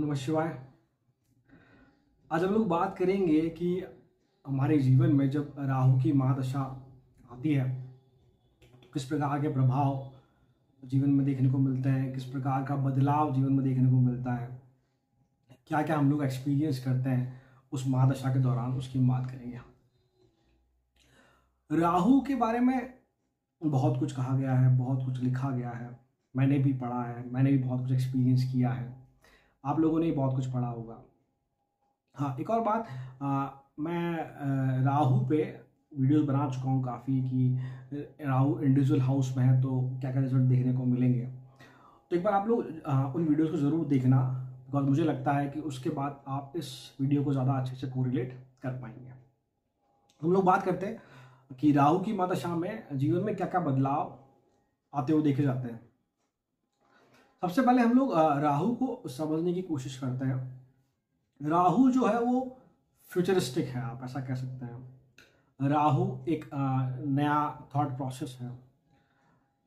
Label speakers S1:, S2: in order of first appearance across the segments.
S1: नमः शिवाय। आज हम लोग बात करेंगे कि हमारे जीवन में जब राहु की महादशा आती है तो किस प्रकार के प्रभाव जीवन में देखने को मिलते हैं, किस प्रकार का बदलाव जीवन में देखने को मिलता है, क्या क्या हम लोग एक्सपीरियंस करते हैं उस महादशा के दौरान, उसकी बात करेंगे। राहु के बारे में बहुत कुछ कहा गया है, बहुत कुछ लिखा गया है, मैंने भी पढ़ा है, मैंने भी बहुत कुछ एक्सपीरियंस किया है, आप लोगों ने भी बहुत कुछ पढ़ा होगा। हाँ, एक और बात, मैं राहु पे वीडियोस बना चुका हूँ काफ़ी कि राहु इंडिविजुअल हाउस में है तो क्या क्या रिजल्ट देखने को मिलेंगे। तो एक बार आप लोग उन वीडियोस को ज़रूर देखना, बिकॉज मुझे लगता है कि उसके बाद आप इस वीडियो को ज़्यादा अच्छे से कोरिलेट कर पाएंगे। हम लोग बात करते हैं कि राहु की महादशा में जीवन में क्या क्या बदलाव आते हुए देखे जाते हैं। सबसे पहले हम लोग राहु को समझने की कोशिश करते हैं। राहु जो है वो फ्यूचरिस्टिक है, आप ऐसा कह सकते हैं। राहु एक नया थॉट प्रोसेस है,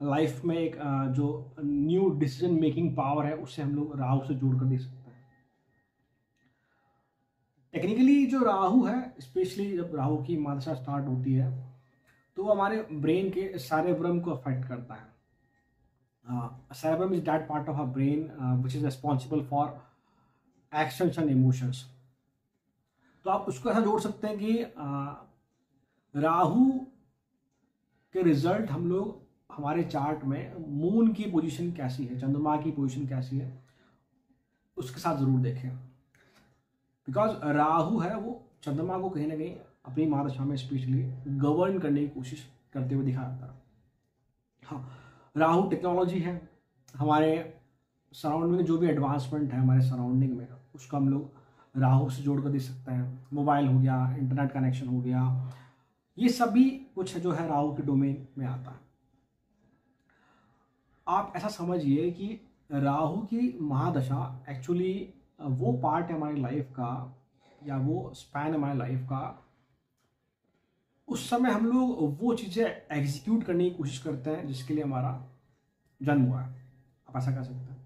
S1: लाइफ में एक जो न्यू डिसीजन मेकिंग पावर है उसे हम लोग राहु से जोड़ कर देख सकते हैं। टेक्निकली जो राहु है, स्पेशली जब राहु की महादशा स्टार्ट होती है तो वो हमारे ब्रेन के सेरेब्रम को अफेक्ट करता है। Cerebrum is that part of our brain which is responsible for actions and emotions. तो आप उसको ऐसा जोड़ सकते हैं कि राहु के रिजल्ट हम लोग हमारे चार्ट में मून की पोजीशन कैसी है, चंद्रमा की पोजीशन कैसी है, उसके साथ जरूर देखें। बिकॉज राहु है वो चंद्रमा को कहीं ना कहीं अपनी महादशा में स्पेशली गवर्न करने की कोशिश करते हुए दिखा जाता है। हाँ, राहु टेक्नोलॉजी है, हमारे सराउंडिंग में जो भी एडवांसमेंट है हमारे सराउंडिंग में उसको हम लोग राहु से जोड़ कर दे सकते हैं। मोबाइल हो गया, इंटरनेट कनेक्शन हो गया, ये सभी कुछ जो है राहु के डोमेन में आता है। आप ऐसा समझिए कि राहु की महादशा एक्चुअली वो पार्ट है हमारी लाइफ का, या वो स्पैन है हमारी लाइफ का, उस समय हम लोग वो चीज़ें एग्जीक्यूट करने की कोशिश करते हैं जिसके लिए हमारा जन्म हुआ है, आप ऐसा कह सकते हैं।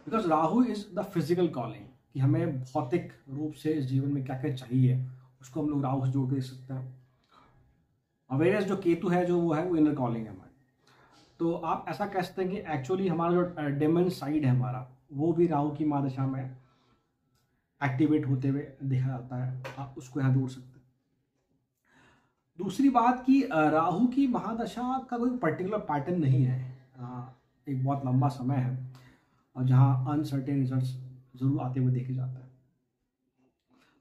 S1: Because Rahu is the physical calling, कि हमें भौतिक रूप से इस जीवन में क्या क्या चाहिए उसको हम लोग राहु से जोड़ के देख सकते हैं। अवेयरनेस जो केतु है जो वो है वो इनर कॉलिंग है हमारी। तो आप ऐसा कह सकते हैं कि एक्चुअली हमारा जो डेमन साइड है हमारा, वो भी राहु की महादशा में एक्टिवेट होते हुए देखा जाता है, आप उसको यहाँ जोड़ सकते हैं। दूसरी बात कि राहु की महादशा का कोई पर्टिकुलर पैटर्न नहीं है, एक बहुत लंबा समय है और जहाँ अनसर्टेन रिजल्ट्स जरूर आते हुए देखे जाते हैं।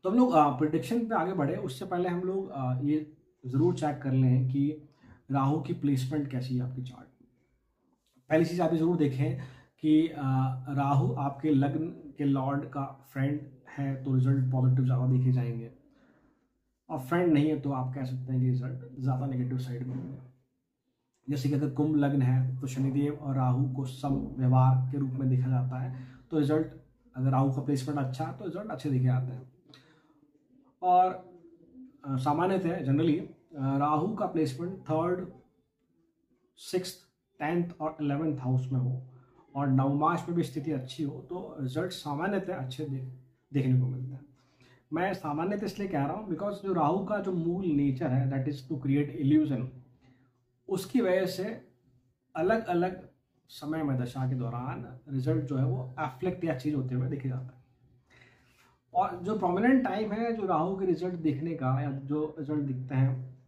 S1: तो हम लोग प्रिडिक्शन पे आगे बढ़े उससे पहले हम लोग ये ज़रूर चेक कर लें कि राहु की प्लेसमेंट कैसी है आपकी चार्ट में। पहली चीज़ आप ये ज़रूर देखें कि राहु आपके लग्न के लॉर्ड का फ्रेंड है तो रिजल्ट पॉजिटिव ज़्यादा देखे जाएंगे, और फ्रेंड नहीं है तो आप कह सकते हैं कि रिजल्ट ज़्यादा नेगेटिव साइड में होंगे। जैसे कि अगर कुंभ लग्न है तो शनिदेव और राहु को सम व्यवहार के रूप में देखा जाता है, तो रिजल्ट, अगर राहु का प्लेसमेंट अच्छा है तो रिजल्ट अच्छे देखे जाते हैं। और सामान्यतः जनरली राहु का प्लेसमेंट 3rd, 6th, 10th और 11th हाउस में हो और नवमाश में भी स्थिति अच्छी हो तो रिजल्ट सामान्यतः अच्छे देखने को मिलते हैं। मैं सामान्यतः इसलिए कह रहा हूँ बिकॉज जो राहु का जो मूल नेचर है that is to create illusion, उसकी वजह से अलग अलग समय में दशा के दौरान रिजल्ट जो है वो एफ्लेक्ट या चीज होते हुए देखे जाता है। और जो प्रोमिनेंट टाइम है जो राहु के रिजल्ट देखने का, या जो रिजल्ट दिखते हैं,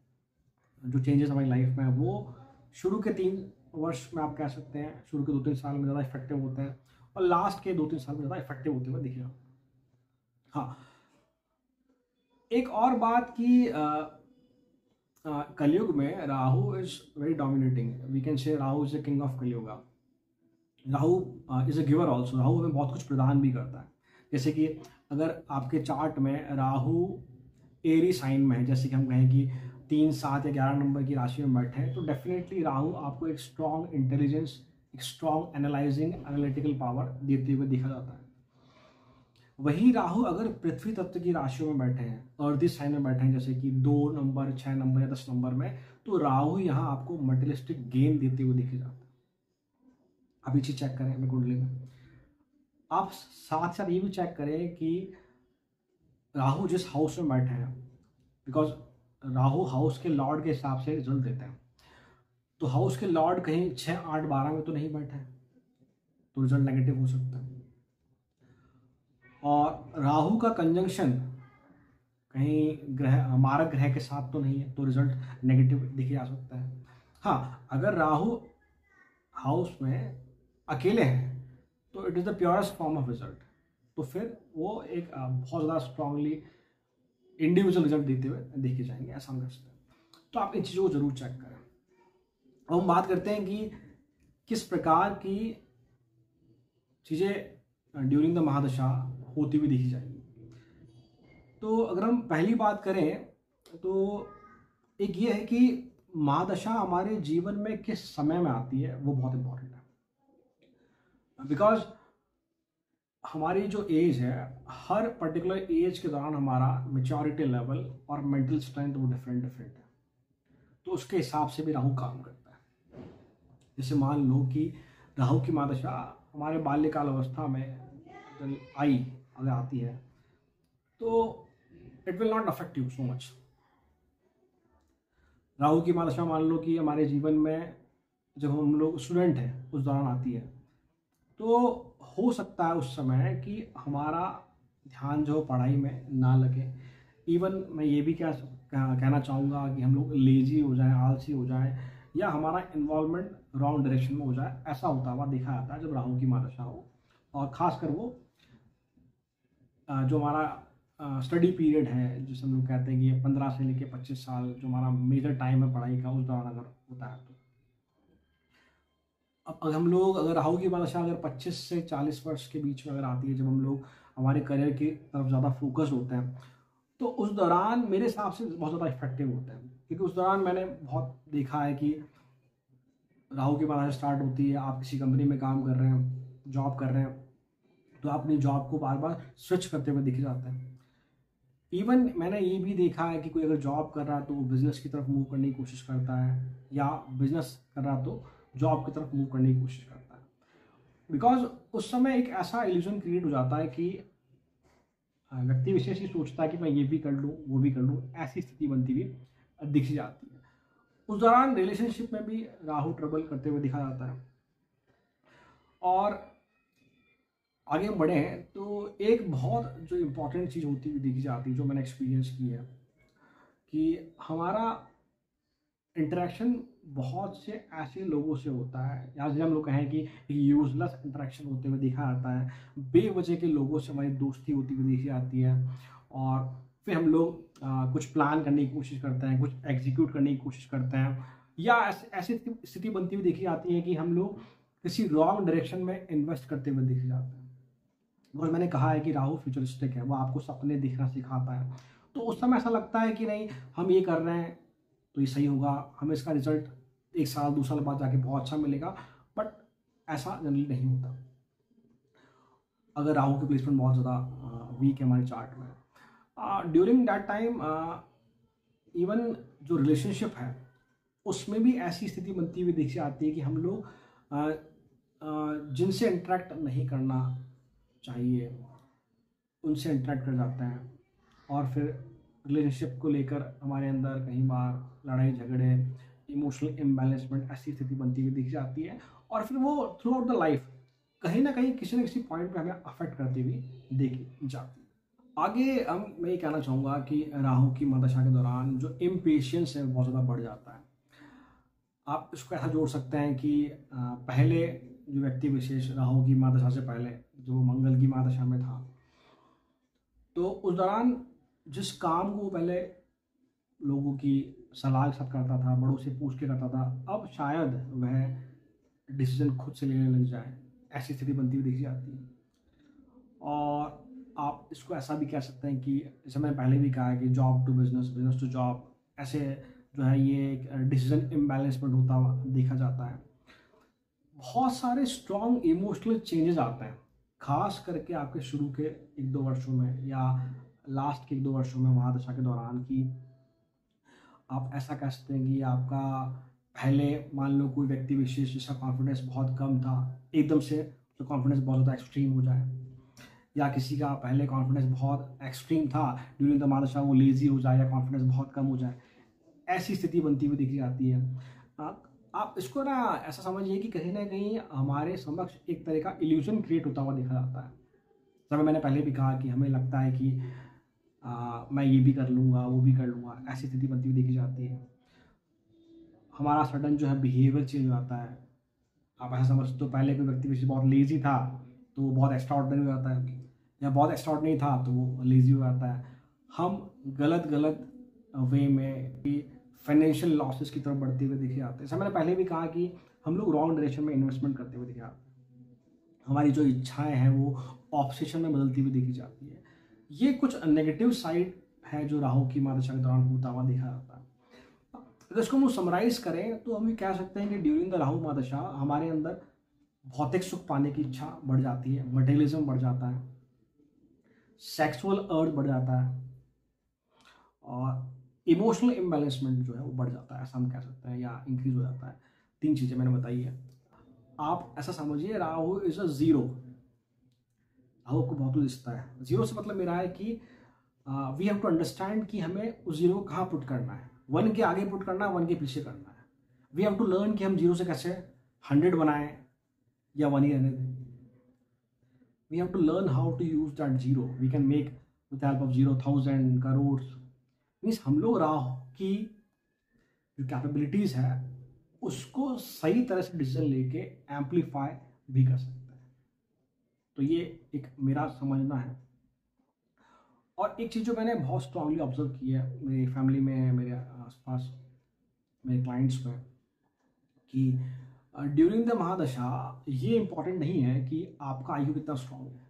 S1: जो चेंजेस हमारी लाइफ में है, वो शुरू के 3 वर्ष में आप कह सकते हैं, शुरू के 2-3 साल में ज़्यादा इफेक्टिव होते हैं और लास्ट के 2-3 साल में ज़्यादा इफेक्टिव होते हुए दिखे जाते हैं। हाँ, एक और बात कि कलयुग में Rahu is very dominating, we can say Rahu is the king of Kalyuga. Rahu is a giver also, Rahu हमें बहुत कुछ प्रदान भी करता है। जैसे कि अगर आपके चार्ट में राहु एरी साइन में है, जैसे कि हम कहें कि 3, 7 या 11 नंबर की राशि में बैठे हैं, तो डेफिनेटली राहु आपको एक स्ट्रॉन्ग इंटेलिजेंस, एक स्ट्रॉन्ग एनालाइजिंग एनालिटिकल पावर देते हुए देखा जाता है। वही राहु अगर पृथ्वी तत्व की राशियों में बैठे हैं, अर्थ साइन में बैठे हैं, जैसे कि 2 नंबर, 6 नंबर या 10 नंबर में, तो राहु यहाँ आपको मटेरियलिस्टिक गेन देते हुए दिखे जाता है। आप ये चीज चेक करें अपनी कुंडली में। आप साथ साथ ये भी चेक करें कि राहु जिस हाउस में बैठे हैं, बिकॉज राहु हाउस के लॉर्ड के हिसाब से रिजल्ट देते हैं। तो हाउस के लॉर्ड कहीं 6, 8, 12 में तो नहीं बैठे हैं, तो रिजल्ट नेगेटिव हो सकता है। और राहु का कंजंक्शन कहीं ग्रह मारक ग्रह के साथ तो नहीं है, तो रिजल्ट नेगेटिव दिखे जा सकता है। हाँ, अगर राहु हाउस में अकेले हैं तो it is the purest form of result, तो फिर वो एक बहुत ज़्यादा स्ट्रांगली इंडिविजुअल रिजल्ट देते हुए देखे जाएंगे, ऐसा हम कर सकते हैं। तो आप इन चीज़ों को जरूर चेक करें। अब हम बात करते हैं कि किस प्रकार की चीज़ें ड्यूरिंग द महादशा होती हुई देखी जाएगी। तो अगर हम पहली बात करें तो एक ये है कि महादशा हमारे जीवन में किस समय में आती है, वो बहुत इंपॉर्टेंट है। बिकॉज हमारी जो एज है, हर पर्टिकुलर एज के दौरान हमारा मेच्योरिटी लेवल और मेंटल स्ट्रेंथ वो डिफरेंट डिफरेंट है, तो उसके हिसाब से भी राहु काम करता है। जैसे मान लो कि राहु की महादशा हमारे बाल्यकाल अवस्था में अगर आती है तो it will not affect you so much. Rahu की महादशा मान लो कि हमारे जीवन में जब हम लोग स्टूडेंट हैं उस दौरान आती है, तो हो सकता है उस समय कि हमारा ध्यान जो पढ़ाई में ना लगे। इवन मैं ये भी कहना चाहूँगा कि हम लोग लेजी हो जाएं, आलसी हो जाएं, या हमारा इन्वॉल्वमेंट रॉन्ग डायरेक्शन में हो जाए, ऐसा होता हुआ देखा जाता है जब राहु की महादशा हो। और ख़ासकर वो जो हमारा स्टडी पीरियड है, जिसे हम लोग कहते हैं कि 15 से लेकर 25 साल जो हमारा मेजर टाइम है पढ़ाई का, उस दौरान अगर होता है तो अब अगर राहु की महादशा अगर 25 से 40 वर्ष के बीच में अगर आती है, जब हम लोग हमारे करियर की तरफ ज़्यादा फोकस्ड होते हैं, तो उस दौरान मेरे हिसाब से बहुत ज़्यादा इफेक्टिव होता है। क्योंकि उस दौरान मैंने बहुत देखा है कि राहु की महादशा स्टार्ट होती है, आप किसी कंपनी में काम कर रहे हैं, जॉब कर रहे हैं, तो आप अपनी जॉब को बार बार स्विच करते हुए दिखे जाते हैं। इवन मैंने ये भी देखा है कि कोई अगर जॉब कर रहा है तो वो बिज़नेस की तरफ मूव करने की कोशिश करता है, या बिज़नेस कर रहा तो जॉब की तरफ मूव करने की कोशिश करता है। बिकॉज उस समय एक ऐसा इल्यूजन क्रिएट हो जाता है कि व्यक्ति विशेष ही सोचता है कि मैं ये भी कर लूँ, वो भी कर लूँ, ऐसी स्थिति बनती हुई दिखी जाती है। उस दौरान रिलेशनशिप में भी राहु ट्रबल करते हुए दिखा जाता है। और आगे हम बढ़े हैं तो एक बहुत जो इम्पोर्टेंट चीज़ होती हुई दिखी जाती है, जो मैंने एक्सपीरियंस की है, कि हमारा इंटरेक्शन बहुत से ऐसे लोगों से होता है, या जैसे हम लोग कहें कि यूजलेस इंटरेक्शन होते हुए देखा जाता है। बेवजह के लोगों से हमारी दोस्ती होती हुई देखी जाती है, और फिर हम लोग कुछ प्लान करने की कोशिश करते हैं, कुछ एग्जीक्यूट करने की कोशिश करते हैं, या ऐसी स्थिति बनती हुई देखी जाती है कि हम लोग किसी रॉन्ग डायरेक्शन में इन्वेस्ट करते हुए देखे जाते हैं। और मैंने कहा है कि राहु फ्यूचरिस्टिक है, वो आपको सपने दिखना सिखाता है। तो उस समय ऐसा लगता है कि नहीं, हम ये कर रहे हैं तो ये सही होगा, हमें इसका रिजल्ट 1 साल 2 साल बाद जाके बहुत अच्छा मिलेगा, बट ऐसा जनरली नहीं होता अगर राहु की प्लेसमेंट बहुत ज़्यादा वीक है हमारे चार्ट में। ड्यूरिंग दैट टाइम इवन जो रिलेशनशिप है उसमें भी ऐसी स्थिति बनती हुई देखी जाती है कि हम लोग जिनसे इंटरेक्ट नहीं करना चाहिए उनसे इंटरेक्ट कर जाते हैं, और फिर रिलेशनशिप को लेकर हमारे अंदर कई बार लड़ाई झगड़े, इमोशनल इम्बैलेंसमेंट, ऐसी स्थिति बनती हुई दिख जाती है। और फिर वो थ्रू आउट द लाइफ कहीं ना कहीं किसी न किसी पॉइंट पे हमें अफेक्ट करती हुई देखी जाती है। आगे मैं ये कहना चाहूँगा कि राहु की महादशा के दौरान जो इम्पेशेंस है बहुत ज़्यादा बढ़ जाता है। आप इसको ऐसा जोड़ सकते हैं कि पहले जो व्यक्ति विशेष राहु की महादशा से पहले जो मंगल की महादशा में था, तो उस दौरान जिस काम को पहले लोगों की सलाह के साथ करता था, बड़ों से पूछ के करता था, अब शायद वह डिसीजन खुद से लेने लग जाए, ऐसी स्थिति बनती हुई देखी जाती है। और आप इसको ऐसा भी कह सकते हैं कि जैसे मैंने पहले भी कहा है कि job to business, business to job, ऐसे जो है ये एक डिसीजन इम्बैलेंसमेंट होता हुआ देखा जाता है। बहुत सारे स्ट्रॉन्ग इमोशनल चेंजेस आते हैं, खास करके आपके शुरू के 1-2 वर्षों में या लास्ट के 1-2 वर्षों में महादशा के दौरान, कि आप ऐसा कह सकते हैं कि आपका पहले मान लो कोई व्यक्ति विशेष जिसका कॉन्फिडेंस बहुत कम था, एकदम से तो कॉन्फिडेंस बहुत ज़्यादा एक्सट्रीम हो जाए, या किसी का पहले कॉन्फिडेंस बहुत एक्सट्रीम था, ड्यूरिंग द महादशा वो लेजी हो जाए या कॉन्फिडेंस बहुत कम हो जाए, ऐसी स्थिति बनती हुई दिखी जाती है। आप इसको ना ऐसा समझिए कि कहीं ना कहीं हमारे समक्ष एक तरह का इल्यूजन क्रिएट होता हुआ देखा जाता है। जब मैंने पहले भी कहा कि हमें लगता है कि मैं ये भी कर लूँगा, वो भी कर लूँगा, ऐसी स्थिति बनती हुई देखी जाती है। हमारा सडन जो है बिहेवियर चेंज हो जाता है। आप ऐसा समझते हो, पहले कोई व्यक्ति किसी बहुत लेजी था तो वो बहुत एक्स्ट्रा ऑर्डिनरी हो जाता है, या बहुत एक्स्ट्रा ऑर्डिनरी था तो वो लेजी हो जाता है। हम गलत गलत वे में फाइनेंशियल लॉसेस की तरफ बढ़ते हुए दिखे जाते हैं। जैसा मैंने पहले भी कहा कि हम लोग रॉन्ग डायरेक्शन में इन्वेस्टमेंट करते हुए दिखे जाते हैं। हमारी जो इच्छाएं हैं वो ऑब्सेशन में बदलती हुई देखी जाती है। ये कुछ नेगेटिव साइड है जो राहु की महादशा के दौरान होता हुआ देखा जाता है। अगर इसको हम समराइज करें तो हम ये कह सकते हैं कि ड्यूरिंग द राहु महादशा हमारे अंदर भौतिक सुख पाने की इच्छा बढ़ जाती है, मटेरियलिज्म बढ़ जाता है, सेक्सुअल अर्ज बढ़ जाता है, और इमोशनल इम्बैलेंसमेंट जो है वो बढ़ जाता है, ऐसा हम कह सकते हैं, या इंक्रीज हो जाता है। 3 चीज़ें मैंने बताई है। आप ऐसा समझिए, Rahu is a zero. Rahu को बहुत दिखता है। जीरो से मतलब मेरा है कि वी हैव टू अंडरस्टैंड कि हमें उस जीरो को कहाँ पुट करना है। 1 के आगे पुट करना है, 1 के पीछे करना है। वी हैव टू लर्न कि हम जीरो से कैसे 100 बनाएं या 1 ही रहने दें। We have to learn how to use that zero. We can make with help of zero 1000 crore. Means हम लोग राहु की जो कैपेबिलिटीज है उसको सही तरह से डिसीजन लेके एम्पलीफाई भी कर सकते हैं। तो ये एक मेरा समझना है। और एक चीज़ जो मैंने बहुत स्ट्रांगली ऑब्जर्व की है मेरी फैमिली में, मेरे आसपास, मेरे क्लाइंट्स में, कि ड्यूरिंग द महादशा ये इंपॉर्टेंट नहीं है कि आपका आईक्यू कितना स्ट्रांग है,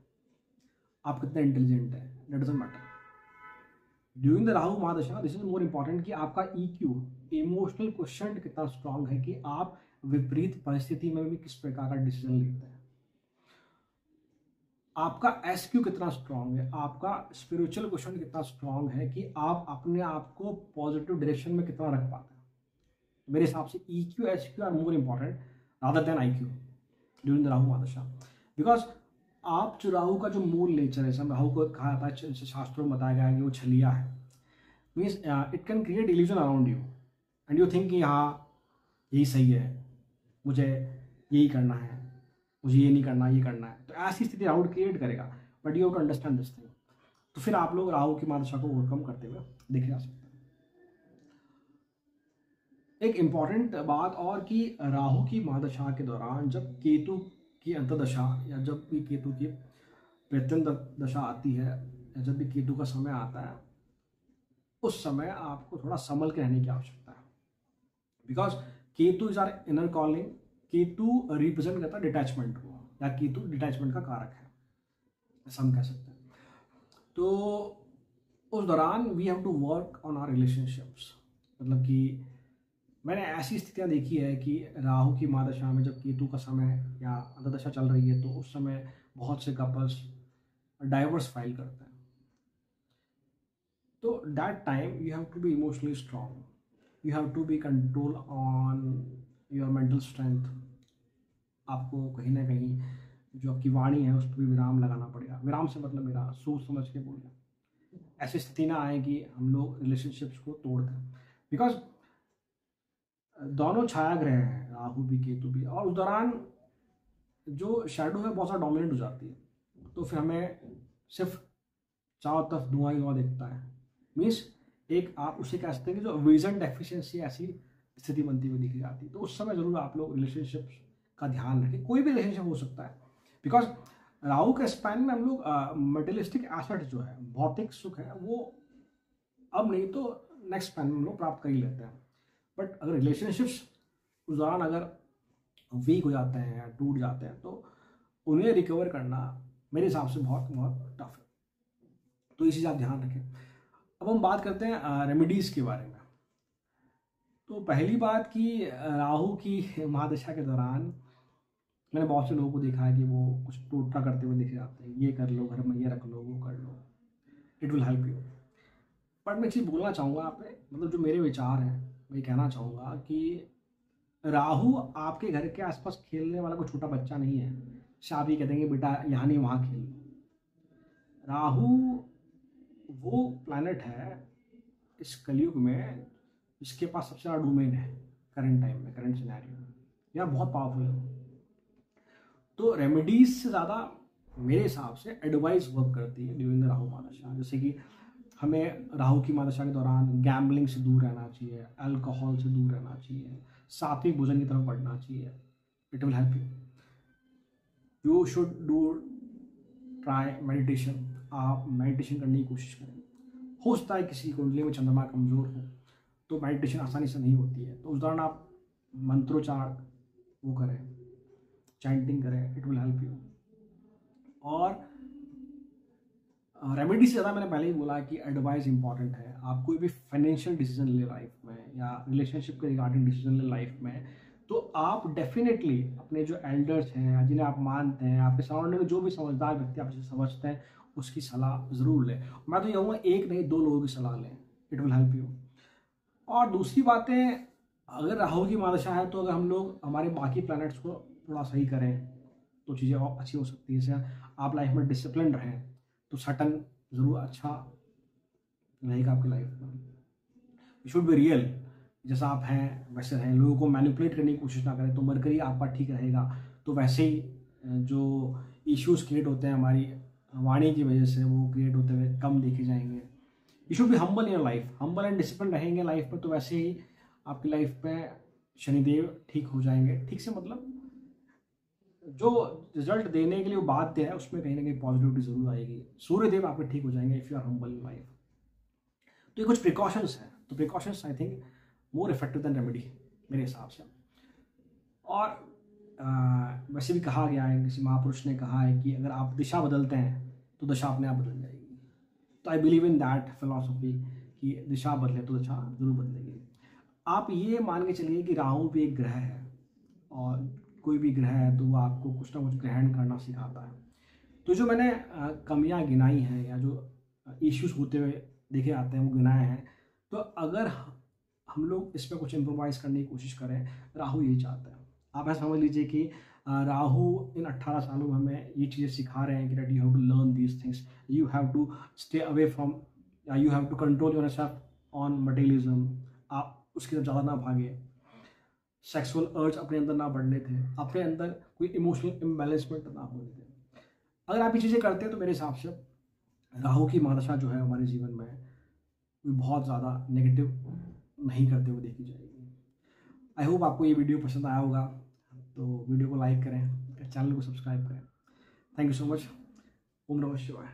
S1: आप कितना इंटेलिजेंट है, that doesn't matter. During the Rahu mahadasha this is more important कि आपका EQ, इमोशनल क्वेश्चन कितना स्ट्रांग है, कि आप विपरीत परिस्थिति में भी किस प्रकार का डिसीजन लेते हैं। आपका SQ कितना स्ट्रांग है, आपका स्पिरिचुअल क्वेश्चन कितना स्ट्रांग है, कि आप अपने आप को पॉजिटिव डायरेक्शन में कितना रख पाते हैं। मेरे हिसाब से EQ, SQ are more important rather than IQ during the Rahu mahadasha. Because आप जो राहु का जो मूल नेचर है, सब राहु को कहा जाता है, शास्त्रों में बताया गया है कि वो छलिया है। Means it can create illusion around you and you think कि हाँ यही सही है, मुझे यही करना है, मुझे ये नहीं करना, ये करना है। तो ऐसी स्थिति राहु क्रिएट करेगा, but you have to understand this thing. तो फिर आप लोग राहु की महादशा को ओवरकम करते हुए देखे जा सकते हैं। एक इम्पॉर्टेंट बात और कि राहु की महादशा के दौरान जब केतु की अंतर्दशा, या जब भी केतु की प्रत्यंत दशा आती है, या जब भी केतु का समय आता है, उस समय आपको थोड़ा संभल के रहने की आवश्यकता है। Because Ketu is our inner calling. Ketu represent करता है डिटैचमेंट को, या केतु डिटैचमेंट का कारक है, ऐसा हम कह सकते हैं। तो उस दौरान we have to work on our relationships. मतलब कि मैंने ऐसी स्थितियां देखी है कि राहु की महादशा में जब केतु का समय या अंतर्दशा चल रही है, तो उस समय बहुत से कपल्स डाइवोर्स फाइल करते हैं। तो that time you have to be emotionally strong, you have to be control on your mental strength. आपको कहीं ना कहीं जो आपकी वाणी है उस पर भी विराम लगाना पड़ेगा। विराम से मतलब मेरा सोच समझ के बोलना। ऐसी स्थिति ना आए कि हम लोग रिलेशनशिप्स को तोड़ दें। बिकॉज दोनों छाया ग्रह हैं, राहु भी केतु भी, और उस दौरान जो शैडो है बहुत ज़्यादा डोमिनेंट हो जाती है। तो फिर हमें सिर्फ चारों तरफ धुआं ही धुआं दिखता है। मीन्स एक आप उसे कह सकते हैं कि जो विजन डेफिशिएंसी, ऐसी स्थिति बनती हुई दिखी जाती है। तो उस समय जरूर आप लोग रिलेशनशिप का ध्यान रखें। कोई भी रिलेशनशिप हो सकता है, बिकॉज राहु के स्पैन में हम लोग मटेरियलिस्टिक एसेट जो है, भौतिक सुख है, वो अब नहीं तो नेक्स्ट स्पैन में हम लोग प्राप्त कर ही लेते हैं। बट अगर रिलेशनशिप्स उस दौरान अगर वीक हो जाते हैं या टूट जाते हैं, तो उन्हें रिकवर करना मेरे हिसाब से बहुत बहुत टफ है। तो इसी चीज़ आप ध्यान रखें। अब हम बात करते हैं रेमेडीज़ के बारे में। तो पहली बात कि राहु की महादशा के दौरान मैंने बहुत से लोगों को देखा है कि वो कुछ टोटका करते हुए दिखे जाते हैं। ये कर लो, घर में ये रख लो, वो कर लो, it will help you. But मैं एक चीज़ बोलना चाहूँगा आप पे, मतलब जो मेरे विचार हैं, मैं कहना चाहूँगा कि राहु आपके घर के आसपास खेलने वाला कोई छोटा बच्चा नहीं है। से आप ये कहते हैं कि बेटा यहाँ नहीं वहाँ खेल लो। राहु वो प्लैनेट है इस कलयुग में जिसके पास सबसे ज़्यादा डोमेन है करंट टाइम में, करंट सिनेरियो में, या बहुत पावरफुल है। तो रेमेडीज से ज़्यादा मेरे हिसाब से एडवाइस वर्क करती है ड्यूरिंग द राहु महादशा। जैसे कि हमें राहु की महादशा के दौरान गैम्बलिंग से दूर रहना चाहिए, अल्कोहल से दूर रहना चाहिए, सात्विक भोजन की तरफ बढ़ना चाहिए। It will help you should do try meditation. आप मेडिटेशन करने की कोशिश करें। हो सकता है किसी कुंडली में चंद्रमा कमज़ोर हो तो मेडिटेशन आसानी से नहीं होती है, तो उस दौरान आप मंत्रोच्चार वो करें, चैंटिंग करें, इट विल हेल्प यू। और रेमेडी से ज़्यादा मैंने पहले ही बोला कि एडवाइस इंपॉर्टेंट है। आप कोई भी फाइनेंशियल डिसीजन ले लाइफ में या रिलेशनशिप के रिगार्डिंग डिसीजन ले लाइफ में, तो आप डेफिनेटली अपने जो एल्डर्स हैं, जिन्हें आप मानते हैं, आपके सराउंडिंग में जो भी समझदार व्यक्ति आप जिसे समझते हैं, उसकी सलाह ज़रूर लें। मैं तो कहूँगा एक नहीं 2 लोगों की सलाह लें, इट विल हेल्प यू। और दूसरी बातें, अगर राहु की महादशा है तो अगर हम लोग हमारे बाकी प्लैनेट्स को थोड़ा सही करें तो चीज़ें और अच्छी हो सकती है। जैसे आप लाइफ में डिसिप्लिन रहें तो सटन ज़रूर अच्छा रहेगा आपकी लाइफ में। यू शुड बी रियल, जैसा आप हैं वैसे रहें। लोगों को मैनिपुलेट करने की कोशिश ना करें तो मरकरी आपका ठीक रहेगा। तो वैसे ही जो इश्यूज़ क्रिएट होते हैं हमारी वाणी की वजह से, वो क्रिएट होते हुए कम देखे जाएंगे। You should be humble in your life. Humble and discipline रहेंगे लाइफ में तो वैसे ही आपकी लाइफ में शनिदेव ठीक हो जाएंगे। ठीक से मतलब जो रिजल्ट देने के लिए वो बात है उसमें कहीं ना कहीं पॉजिटिविटी जरूर आएगी। सूर्यदेव आपके ठीक हो जाएंगे if you are humble in life. तो ये कुछ प्रिकॉशंस हैं, तो precautions I think more effective than remedy मेरे हिसाब से। और वैसे भी कहा गया है, किसी महापुरुष ने कहा है कि अगर आप दिशा बदलते हैं तो दशा अपने आप बदल जाएगी। तो I believe in that philosophy कि दिशा बदले तो दशा जरूर बदलेगी। आप ये मान के चलिए कि राहु भी एक ग्रह है, और कोई भी ग्रह है तो वो आपको कुछ ना कुछ ग्रहण करना सिखाता है। तो जो मैंने कमियां गिनाई हैं या जो इश्यूज होते हुए देखे आते हैं वो गिनाए हैं, तो अगर हम लोग इसमें कुछ इम्प्रोवाइज़ करने की कोशिश करें, राहु यही चाहता है। आप ऐसा समझ लीजिए कि राहु इन 18 सालों में हमें ये चीज़ें सिखा रहे हैं कि that you have to learn these things, you have to stay away from, you have to control yourself on materialism. आप उसकी तरफ ज़्यादा ना भागे, सेक्सुअल अर्ज अपने अंदर ना बढ़ने थे, अपने अंदर कोई इमोशनल इम्बैलेंसमेंट ना होने थे। अगर आप ये चीज़ें करते हैं तो मेरे हिसाब से राहु की महादशा जो है हमारे जीवन में बहुत ज़्यादा नेगेटिव नहीं करते हुए देखी जाएगी। आई होप आपको ये वीडियो पसंद आया होगा, तो वीडियो को लाइक करें, चैनल को सब्सक्राइब करें। Thank you so much. ओम नमः शिवाय।